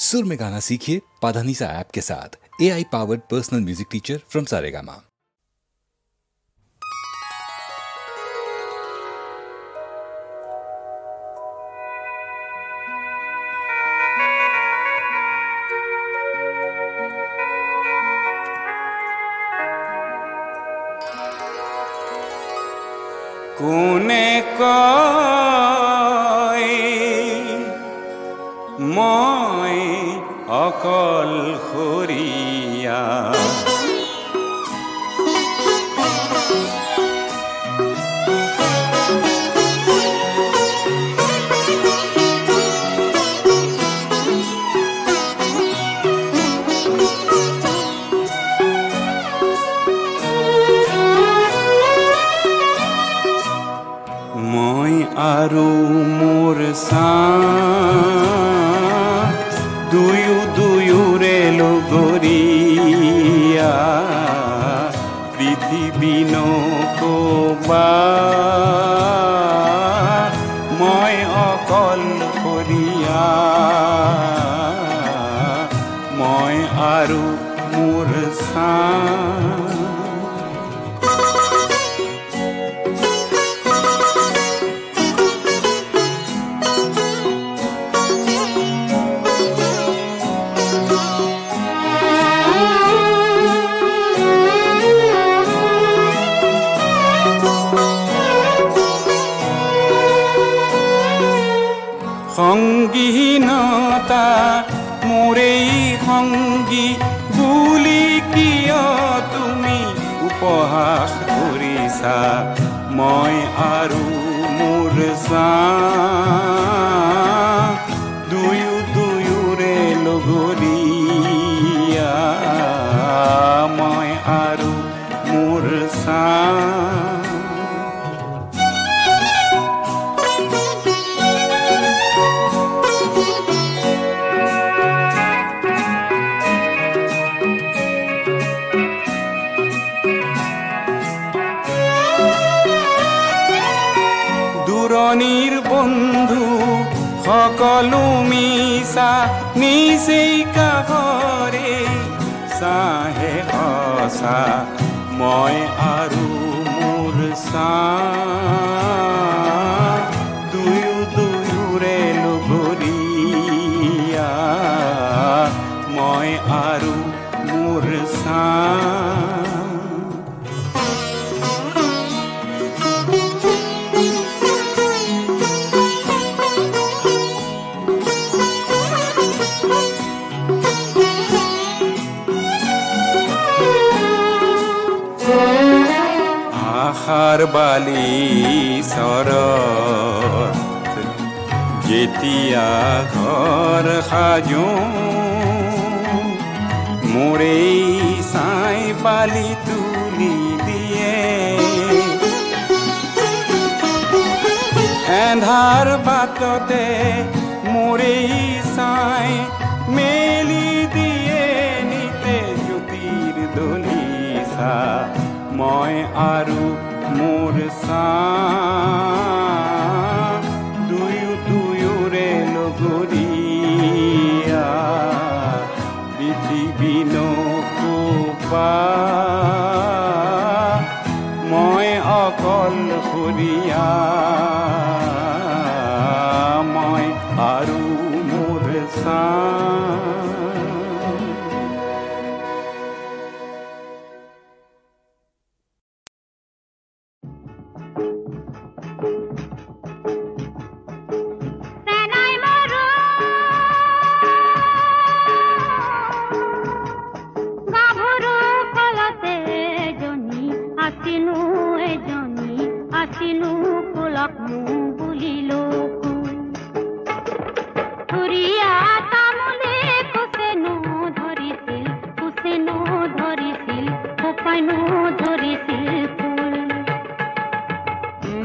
सुर में गाना सीखिए पाधानीसा ऐप के साथ। AI powered personal music teacher from Saregama. কোনে কয় মই অকলশৰীয়া আৰু মোৰ দুয়োৰে লগৰীয়া পৃথিৱী নকবা মই অকলশৰীয়া মই আৰু মোৰ সংগীনতা মোৰেই সংগী বুলি কিয় তুমি উপহাস কৰিছা মই আৰু মোৰ দুয়োৰে লগৰীয়া মই আৰু মোৰ দূৰণিৰ বন্ধু সকলো মিছা নিচেই কাষৰে চাহে সঁচা মই আৰু মোৰ দুয়োৰে লগৰীয়া মই আৰু মোৰ আশাৰ বালি চৰত যেতিয়া ঘৰ সাজো মোৰেই চাই পালি তুলি দিয়ে এন্ধাৰ বাটতে মোৰেই চাই মেলি দিয়ে নিতে জ্যোতিৰ দলিচা মই আৰু মোৰ দুয়োৰে লগৰীয়া পৃথিৱী নকবা মই অকলশৰীয়া মই আৰু মোৰ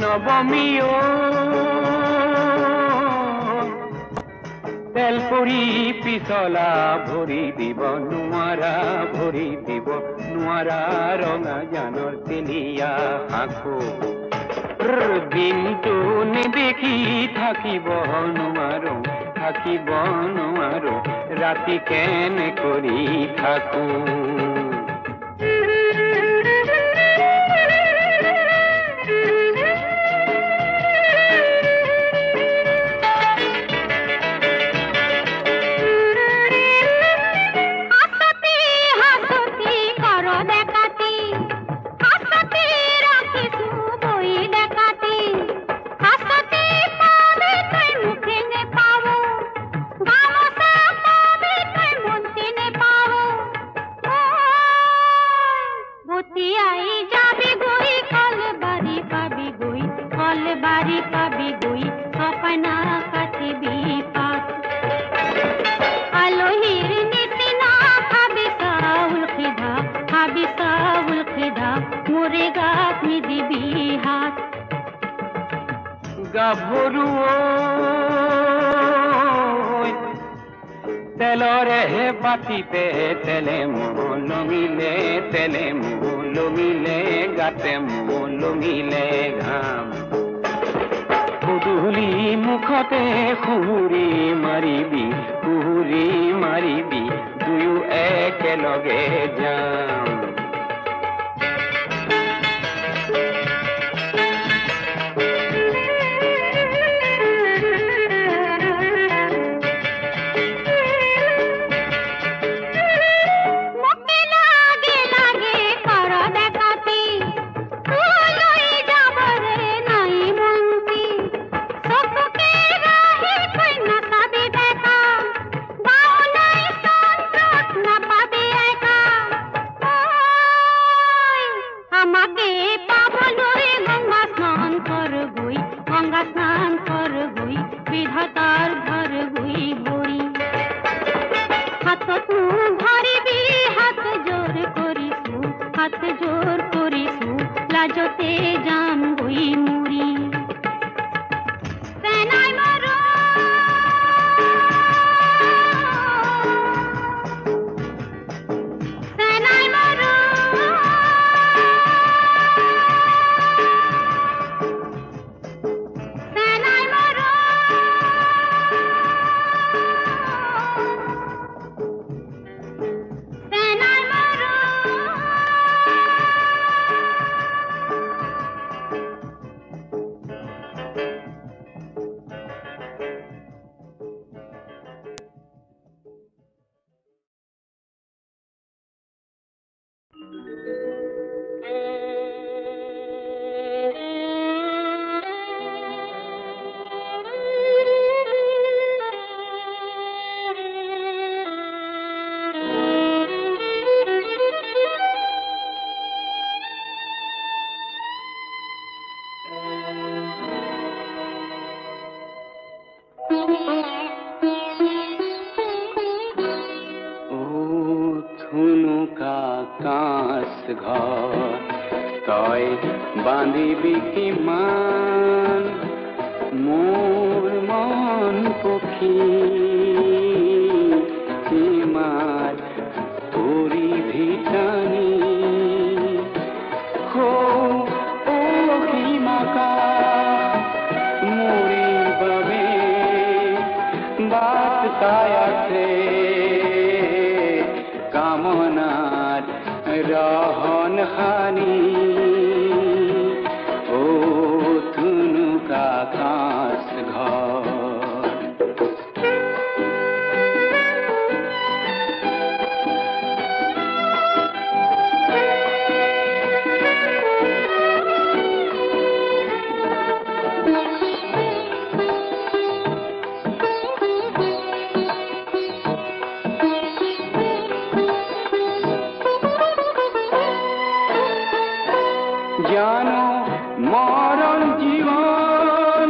নবমীও তেলপুৰি পিছলা ভৰি দিব নোৱাৰা ৰঙা জানৰ তেলিয়া আঁখো দিনটো নেদেখি থাকিব নোৱাৰো ৰাতি কেনে কৰি থাকো গাভৰু তেলৰে বাতিতে তেলে লমিলে গাতে লমিলে ঘাম গধূলি মুখতে সুহুৰি মাৰিবি দুয়ো একেলগে যাম বান্ধিবি কিমান মোৰ মন পখী সীমাত পৰি ভিটানি সীমাকা মৰিৰ বাবে বাট চাই আছে কামনাত ৰহন খানি আকাশ ঘর জানো মরণ জীবন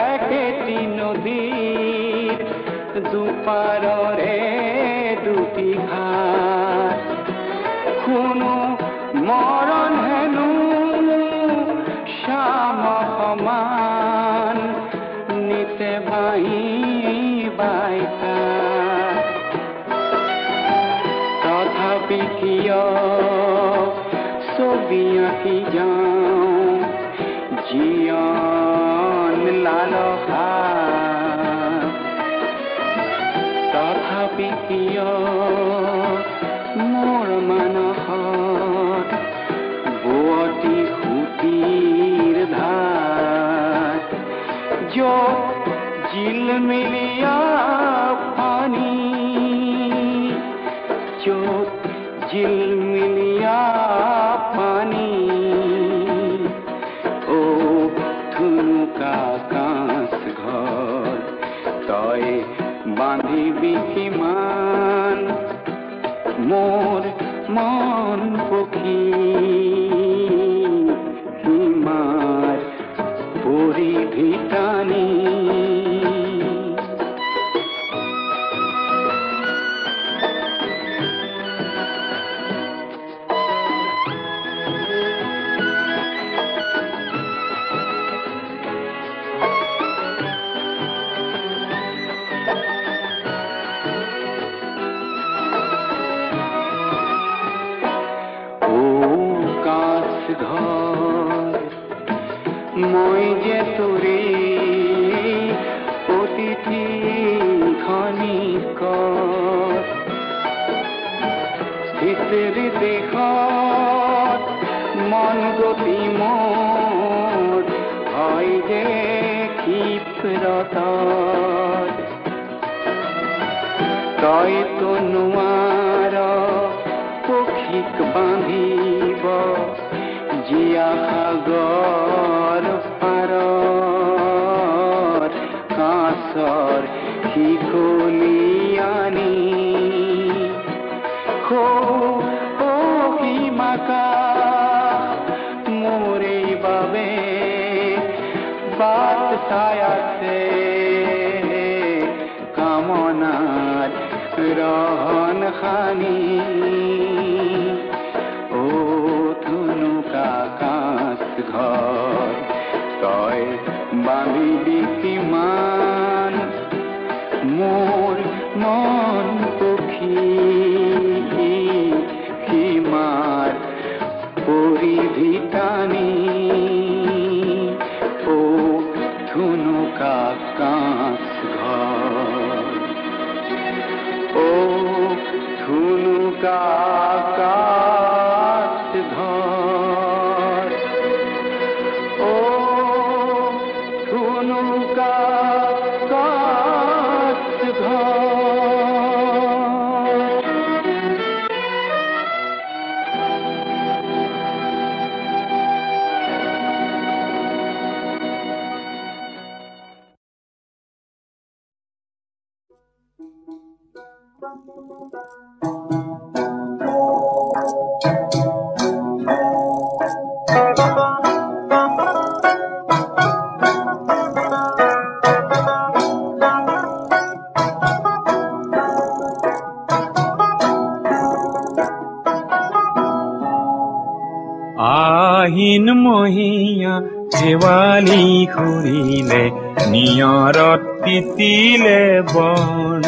একেটি নদীর দুপারে দুটি ঘাট কোনো মরণ হেনু শ্যাম সমান নিতে ভাই বাইকা তথাপি কিয় ছবি আঁকি যাওঁ জীয়ন লালসা তথা তথাপি কিয় মোৰ মানসত বোৱতী সুঁতিৰ ধাৰ য'ত জিলমিলিয়া পানী য'ত জিলমিলিয়া পানী ও থুনুকা কাঁচ ঘৰ তই বান্ধিবি কিমান মোৰ মন পখী হিমাৰ পৰিধি টানি মই যে তোৰে অতিথি খনিকৰ স্থিতিৰ দেশত মন গতি মোৰ হয় যে ক্ষিপ্ৰত তইতো নোৱাৰ পক্ষীক বান্ধিব জিয়া সাগৰ পাৰৰ কাঁচৰ শিকলি আনি সীমাকা মোৰে বাবে বাট চাই আছে কামনাৰ ৰহন খানি ঘৰ তই বান্ধিবি কিমান মোৰ মন পখী সীমাৰ পৰিধি টানি ও থুনুকা কাঁচ ঘৰ ও থুনুকা কাঁচ ঘৰ আহিন মহীয়া শেৱালি খুৰিলে নিয়ৰত তিতিলে বন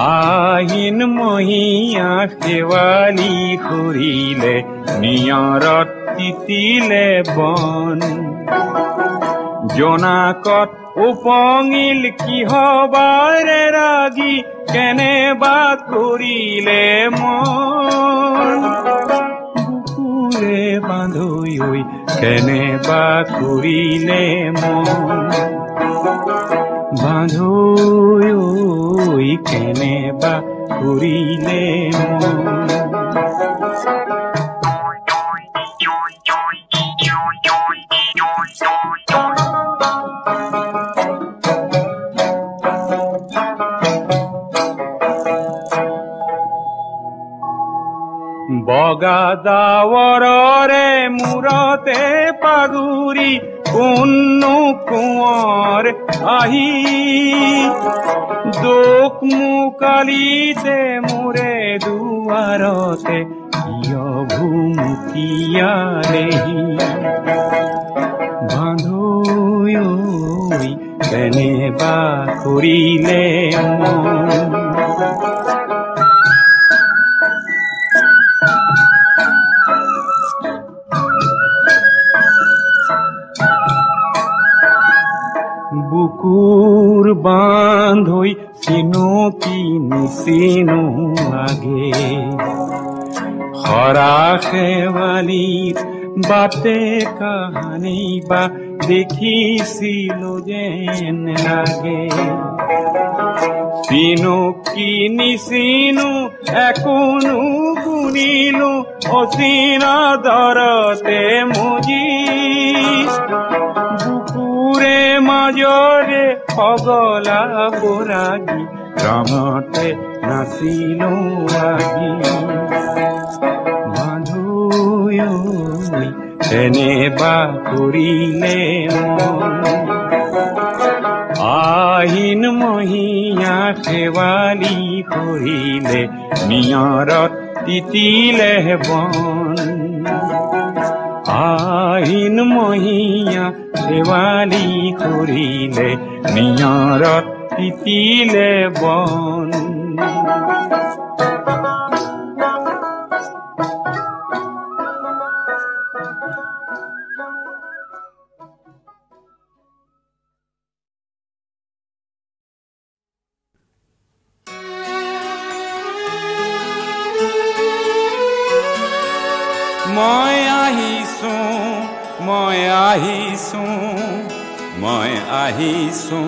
আহিন মহীয়া শেৱালি খুৰিলে নিয়ৰত তিতিলে বন জোনাকত উপঙিল কিহবাৰে ৰাগি কেনেবা কৰিলে মন বুকুৰে বান্ধৈ কেনেবা কৰিলে মন বান্ধৈ কেনেবা কৰিলে মন বগা ডাৱৰৰে মূৰতে পাগুৰি কোননো কোঁৱৰ আহি দুখ মুকালিতে মোৰে দুৱাৰতে কিয় ভুমুকিয়ালেহি বান্ধৈ কেনেবা কৰিলে মন বুকুৰ বান্ধৈ চিনুক কি নিচিনো আগে খৰা শেৱালিৰ বাটে কাহানি বা দেখিছিলো যেন লাগে চিনো কি নিচিনো একোনো গুণিলো অচিনা দৰতে মুজি বুকুৰে মাজৰে পগলা বৰাগী ৰঙতে নাচিলো আজি মাধুই কেনেবা কৰিলে আহিন মহীয়া শেৱালি কৰিলে নিয়ৰত তিতিলে বন আহিন মহীয়া শেৱালি কৰিলে নিয়ৰত তিতিলে বন মই আহিছো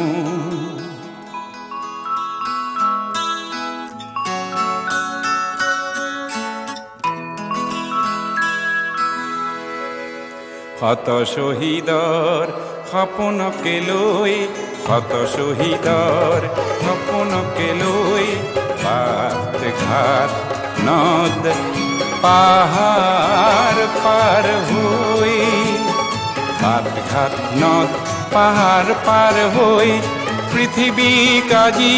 শত শহীদৰ সপোনকে লৈ শত শহীদৰ সপোনকে লৈ বাট ঘাট নদ পাহাৰ পাৰ হৈ বাট ঘাট নদ পাহাৰ পাৰ হৈ পৃথিৱীক আজি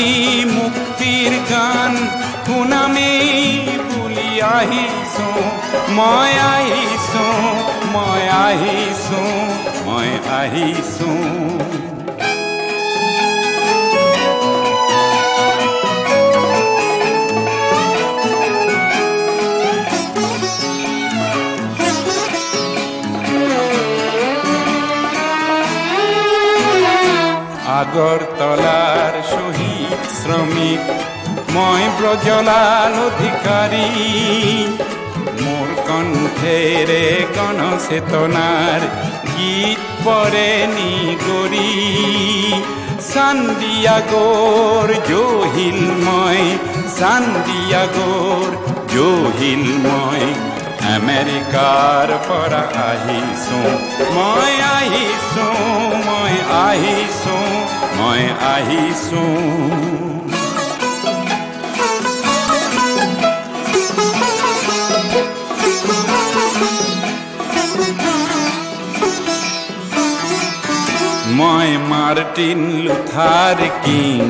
মুক্তিৰ গান শুনামেই বুলি আহিছো মই আহিছো মই আহিছো মই আহিছো আগৰতলাৰ শহীদ শ্ৰমিক মই ব্ৰজলাল অধিকাৰী মোৰ কণ্ঠেৰে গণচেতনাৰ গীত পৰে নিগৰি চান্দিয়াগোৰ জহিল মই চান্দিয়াগোৰ জহিল মই আমেৰিকাৰ পৰা আহিছো মই আহিছো মই আহিছো মই আহিছো মই মাৰ্টিন লুথাৰ কিং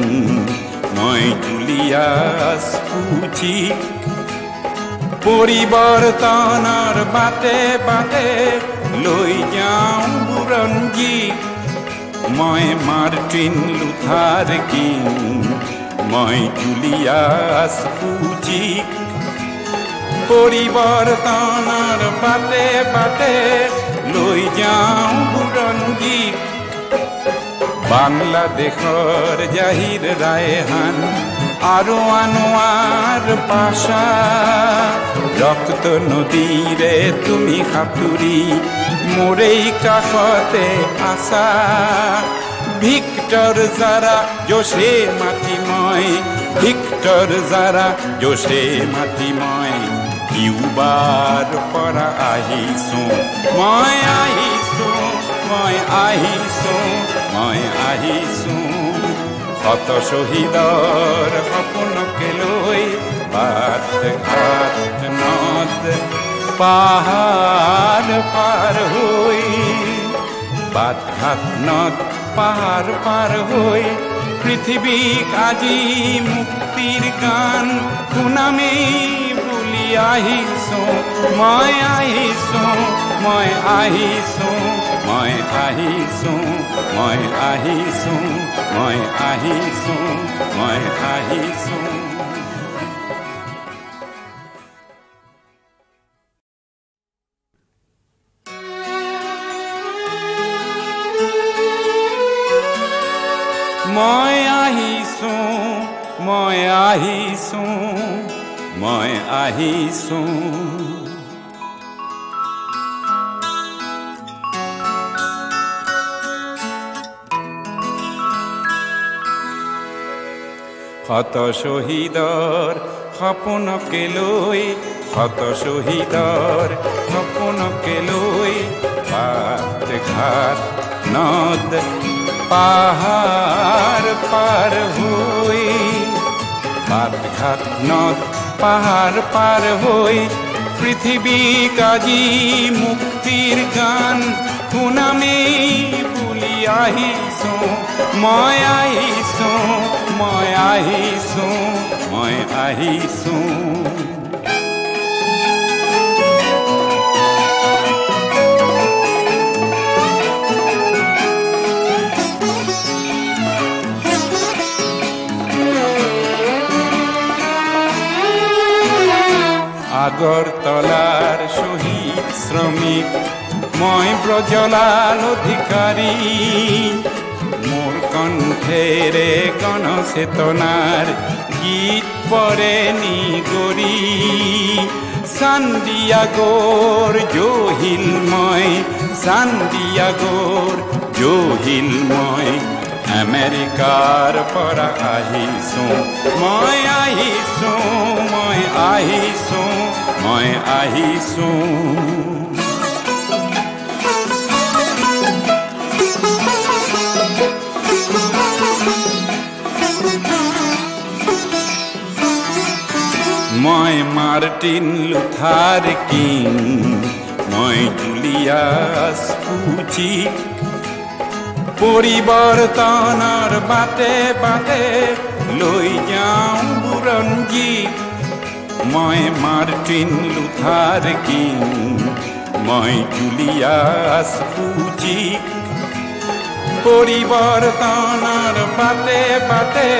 মই জুলিয়াছ ফুজি পৰিৱৰ্তনৰ বাটে বাটে লৈ যাওঁ বুৰঞ্জী মই মাৰ্টিন লুথাৰ কিং মই জুলিয়াছ ফুজি পৰিৱৰ্তনৰ বাটে বাটে লৈ যাওঁ বুৰঞ্জী বাংলাদেশৰ জাহিৰ ৰায়হান আৰু আনোৱাৰ পাশা ৰক্ত নদীৰে তুমি সাঁতুৰি মোৰেই কাষতে আছা ভিক্টৰ জাৰা জোশে মাতি মই ভিক্টৰ জাৰা জোশে মাতি মই কিউবাৰ পৰা আহিছো মই আহিছো মই আহিছো মই আহিছো শত শহীদৰ সপোনকে লৈ বাট ঘাট নদ পাহাৰ পাৰ হৈ বাট ঘাট নদ পাহাৰ পাৰ হৈ পৃথিৱীক আজি মুক্তিৰ গান শুনামেই বুলি আহিছো মই আহিছো মই আহিছো মই আহিছো মই আহিছো মই আহিছো মই আহিছো মই আহিছো মই আহিছো মই আহিছো শত শহীদৰ সপোনকে লৈ শত শহীদৰ সপোনকে লৈ বাট ঘাট নদ পাহাৰ পাৰ হৈ বাট ঘাট নদ পাহাৰ পাৰ হৈ পৃথিৱীক আজি মুক্তিৰ গান শুনামেই বুলি আহিছো মই আহিছো মই আহিছো মই আহিছো আগৰতলাৰ শহীদ শ্ৰমিক মই ব্ৰজলাল অধিকাৰী মোৰ কণ্ঠেৰে গণচেতনাৰ গীত পৰে নিগৰি চান্দিয়াগোৰ জহিল মই চান্দিয়াগোৰ জহিল মই আমেৰিকাৰ পৰা আহিছো মই আহিছো মই আহিছো মই আহিছো মই মাৰ্টিন লুথাৰ কিং মই জুলিয়াছ ফুজিক পৰিৱৰ্তনৰ বাটে বাটে লৈ যাওঁ বুৰঞ্জীক মই মাৰ্টিন লুথাৰ কিং মই জুলিয়াছ ফুজিক পৰিৱৰ্তনৰ বাটে বাটে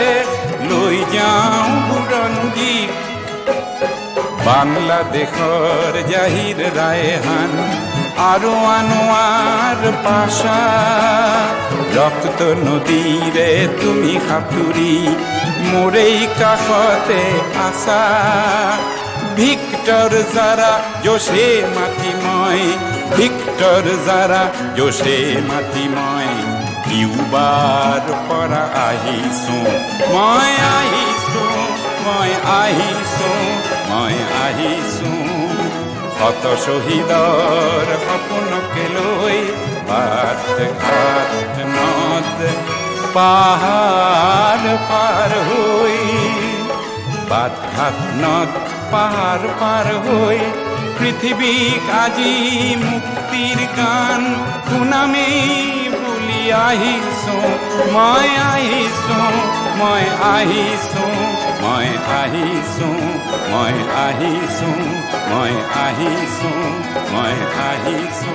লৈ যাওঁ বুৰঞ্জীক বাংলাদেশৰ জাহিৰ ৰায়হান আৰু আনোৱাৰ পাশা ৰক্ত নদীৰে তুমি সাঁতুৰি মোৰেই কাষতে আছা ভিক্টৰ জাৰা জোশে মাতি মই ভিক্টৰ জাৰা জোশে মাতি মই কিউবাৰ পৰা আহিছো মই আহিছো মই আহিছো মই আহিছো শত শহীদৰ সপোনকে লৈ বাট ঘাট নদ পাহাৰ পাৰ হৈ বাট ঘাট নদ পাহাৰ পাৰ হৈ পৃথিৱীক আজি মুক্তিৰ গান শুনামেই বুলি আহিছো মই আহিছো মই আহিছো মই আহিছো মই আহিছো মই আহিছো মই আহিছো